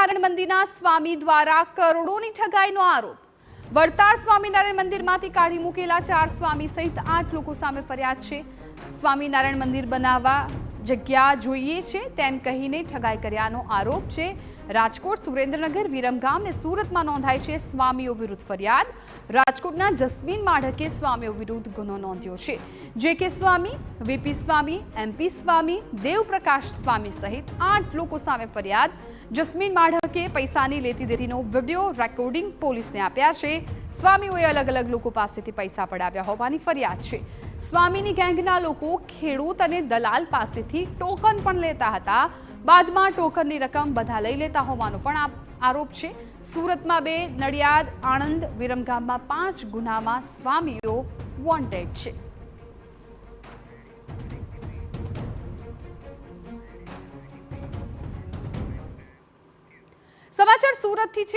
સ્વામિનારાયણ મંદિરના સ્વામી દ્વારા કરોડોની ઠગાઈનો આરોપ। વડતાલ સ્વામિનારાયણ મંદિરમાંથી કાઢી મૂકેલા 4 સ્વામી સહિત 8 લોકો સામે ફરિયાદ છે। સ્વામિનારાયણ મંદિર બનાવવા જગ્યા જોઈએ છે તેમ કહીને ઠગાઈ કર્યાનો આરોપ છે। રાજકોટ, સુરેન્દ્રનગર, વિરમગામ અને સુરતમાં નોંધાઈ છે સ્વામીઓ વિરુદ્ધ ફરિયાદ। રાજકોટના જસ્મીન માઢકે સ્વામીઓ વિરુદ્ધ ગુનો નોંધ્યો છે। જે.કે. સ્વામી, વીપી સ્વામી, એમપી સ્વામી, દેવપ્રકાશ સ્વામી સહિત 8 લોકો સામે ફરિયાદ। જસ્મીન માઢકે પૈસાની લેતી દેતીનો વિડિયો રેકોર્ડિંગ પોલીસને આપ્યા છે। સ્વામીઓએ અલગ અલગ લોકો પાસેથી પૈસા પડાવ્યા હોવાની ફરિયાદ છે। સ્વામીની ગેંગના લોકો ખેડૂત અને દલાલ પાસેથી ટોકન પણ લેતા હતા। બાદમાં ટોકનની રકમ બધા લઈ લેતા હોવાનો પણ આરોપ છે। સુરતમાં 2, નડિયાદ, આણંદ, વિરમગામમાં 5 ગુનામાં સ્વામીઓ વોન્ટેડ છે। સમાચાર સુરતથી છે।